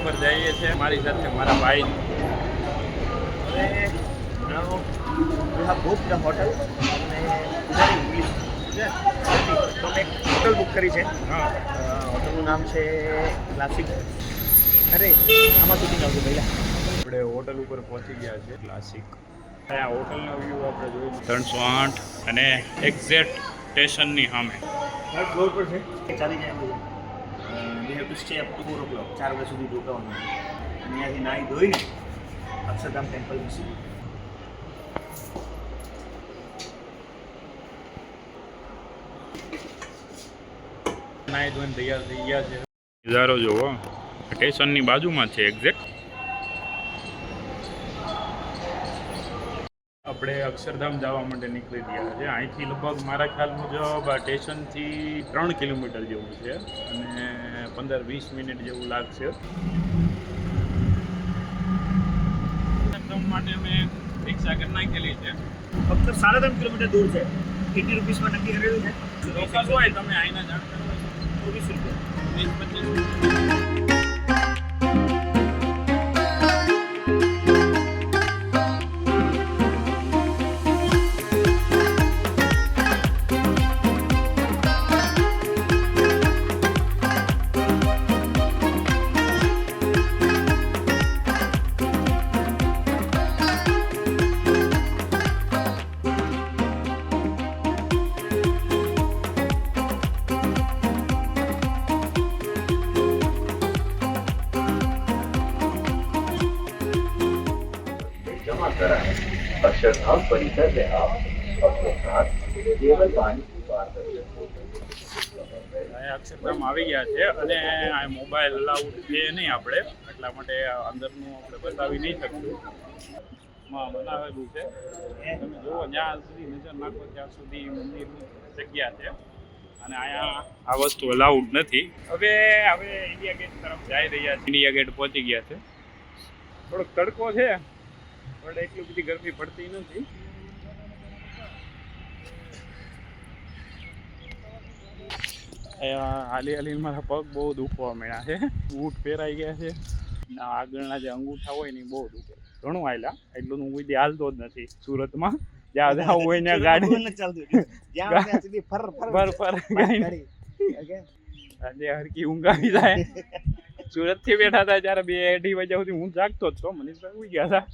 ઉપર જઈએ છીએ મારી સાથે મારા ભાઈ. We have booked the hotel અને ગુજરાતી ઇંગ્લિશ છે તો મેં હોટલ બુક કરી છે. હા, હોટલનું નામ છે ક્લાસિક. અરે આમાં શૂટિંગ આવતું પહેલાં આપણે હોટલ ઉપર પહોંચી ગયા છે ક્લાસિક. આ હોટલનો વ્યૂ આપણે જોયું 308 અને એક્ઝેક્ટ સ્ટેશનની સામે. થર્ડ ફ્લોર પર છે. ચાલી જાય એમ we have to stay up to 4 o'clock 4 વાગ્યા સુધી રોકાવાનું. અહીંયાથી નાહી ધોઈને અક્ષરધામ ટેમ્પલ વિશે નાઈ ધોઈને તૈયાર થઈ ગયા છે. નજારો જોવો, સ્ટેશનની બાજુમાં છે એક્ઝેક્ટ. આપણે અક્ષરધામ જવા માટે નીકળી ગયા છે. અહીંથી લગભગ મારા ખ્યાલ મુજબ આ સ્ટેશનથી 3 કિલોમીટર જેવું છે અને 15-20 મિનિટ જેવું લાગશે. અક્ષરધામ માટે મેં રિક્ષા કરી નાખેલી છે. ફક્ત 3.5 કિલોમીટર દૂર છે. 80 રૂપીસમાં નક્કી કરેલું છે. લોકલ હોય તમે અહીંના જાણકાર હોય 24 રૂપિયા 20-25. अक्षरधाम परिसर में आप अपने साथ केवल पानी की बात અક્ષરધામ આવી ગયા છે અને આ મોબાઈલ અલાઉડ છે નહીં આપણે, એટલા માટે અંદરનું આપણે બતાવી નહીં શકશું. બનાવેલું છે તમે જુઓ, જ્યાં સુધી નજર નાખો ત્યાં સુધી મંદિરની જગ્યા છે અને અહીંયા આ વસ્તુ અલાઉડ નથી. હવે ઇન્ડિયા ગેટ તરફ જઈ રહ્યા છે. ઇન્ડિયા ગેટ પહોંચી ગયા છે. થોડોક તડકો છે પણ એટલી બધી ગરમી પડતી નથી. હાલી હાલીને મારા પગ બહુ દુખવા મળ્યા છે. બૂટ પહેરાઈ ગયા છે. આગળના જે અંગૂઠા હોય ને બહુ દુખે. ઘણું હાલ્યા, એટલું હું કોઈ હાલતો જ નથી સુરતમાં. જ્યાં જવું હોય ને ગાડી આજે હરકી ઊંઘ આવી જાય. સુરત થી બેઠા હતા ત્યારે 2-2:30 વાગ્યા સુધી હું જાગતો જ છો. મનીષભાઈ ઉઈ ગયા હતા.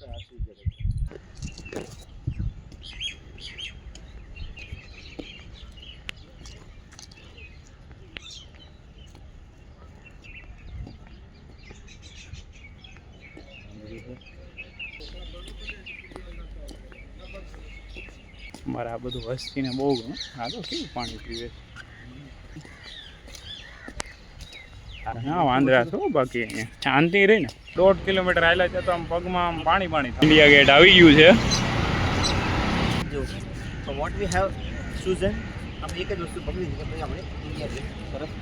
મારે આ બધું વસ્તીને બહુ ગમે. આ તો કેવું પાણી પીવે. હા વાંદરા છો, બાકી અહીંયા શાંતિ રહી ને. 1.5 કિલોમીટર આવેલા છે તો આમ પગમાં આમ પાણી થાય. ઇન્ડિયા ગેટ આવી ગયું છે. So what we have chosen, આપણે એક જ વસ્તુ પકડી છે કે આપણે ઇન્ડિયા ગેટ તરફ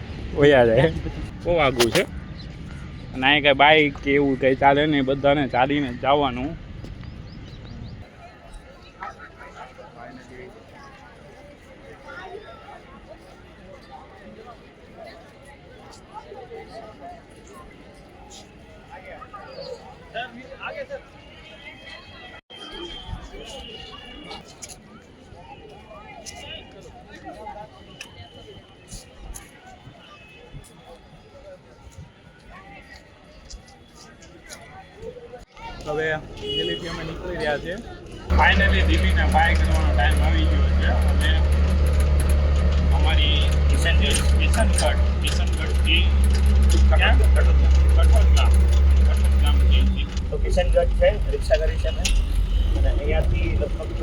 ઓયા જાય. બહુ આગું છે અને અહીં કઈ બાઈક કે એવું કઈ ચાલે નહીં, બધાને ચાલીને જવાનું. હવે દિલ્હીથી અમે નીકળી રહ્યા છીએ. ફાઇનલી દિલ્હીને બાય કરવાનો ટાઈમ આવી ગયો છે અને અમારી કિશનગઢથી કઠોદગામથી તો કિશનગઢ છે. રિક્ષા કરી છે મેં અને અહીંયાથી લગભગ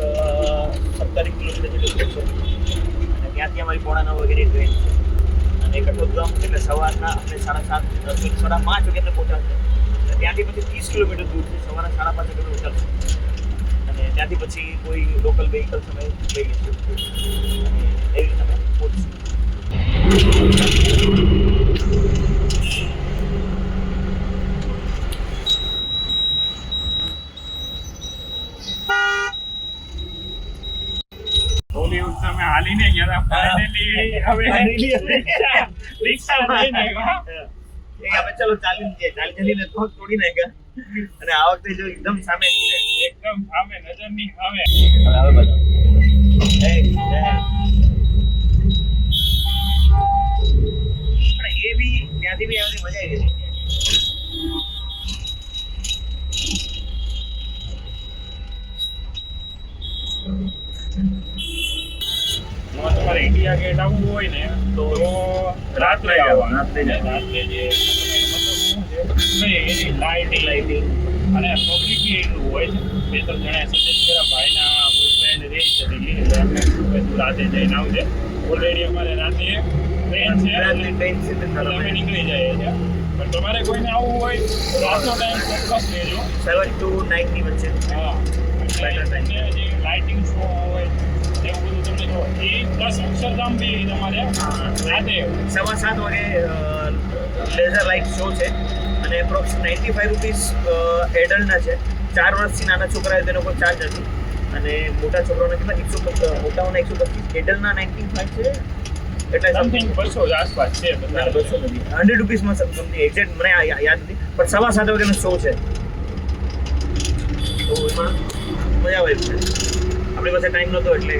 17 કિલોમીટર જેટલું છે અને ત્યાંથી અમારી 9:45 વાગ્યાની ટ્રેન છે અને કઠોદગામ એટલે સવારના આપણે 7:30 5:30 વાગે પહોંચાડશે. ત્યાંથી પછી 30 કિલોમીટર દૂર છે. સવારે 5:30 વાગે ઉતરશે અને ત્યાંથી પછી કોઈ લોકલ વ્હીકલ તમે લઈ લઈશું અને એવી રીતે તમે પહોંચશું. બોલીવુડ તમે હાલીને ગયા હતા. ફાઇનલી હવે રિક્ષા લઈને આપણે ચલો ચાલીને પગ તોડી નાખ્યા અને આ વખતે જો એકદમ સામે જ છે. એકદમ સામે, નજરની સામે. હવે બતાવો. પણ એ બી ત્યાંથી બી આવવાની મજા આવી ગઈ. જો તમારે ઇન્ડિયા ગેટ આવવું હોય ને તો રાત્રે આવવાનું. રાત્રે જે મતલબ શું છે એની લાઇટિંગ અને પબ્લિક એટલું હોય છે. 2-3 જણાએ સજેસ્ટ કર્યા ભાઈના ફ્રેન્ડ રહે છે દિલ્હી, એટલે અમને કીધું કે તું રાતે જઈને આવજે. ઓલરેડી અમારે રાતે ટ્રેન છે એટલે અમે નીકળી જઈએ છીએ. પણ તમારે કોઈને આવવું હોય તો રાતનો ટાઈમ ચોક્કસ લેજો. 7 to 9 ની વચ્ચે. હા, એટલે તમને જે લાઇટિંગ શો હોય એવું બધું તમને જો એ પ્લસ અક્ષરધામ બી તમારે રાતે 7:15 વાગે લેઝર લાઇટ શો છે અને એપ્રોક્સ 95 રૂપીસ એડલ્ટના છે. 4 વર્ષથી નાના છોકરા હોય તેનો કોઈ ચાર્જ નથી અને મોટા છોકરાઓને કેટલા 125, મોટાઓના 125, એડલ્ટના 95 છે. એટલે સમથિંગ 200 આસપાસ છે બધા. 200 નથી, 100 રૂપીસમાં સમથિંગ એક્ઝેક્ટ મને યાદ નથી, પણ 7:15 વાગ્યાનો શો છે તો એમાં મજા આવે છે. આપણી પાસે ટાઈમ નહોતો એટલે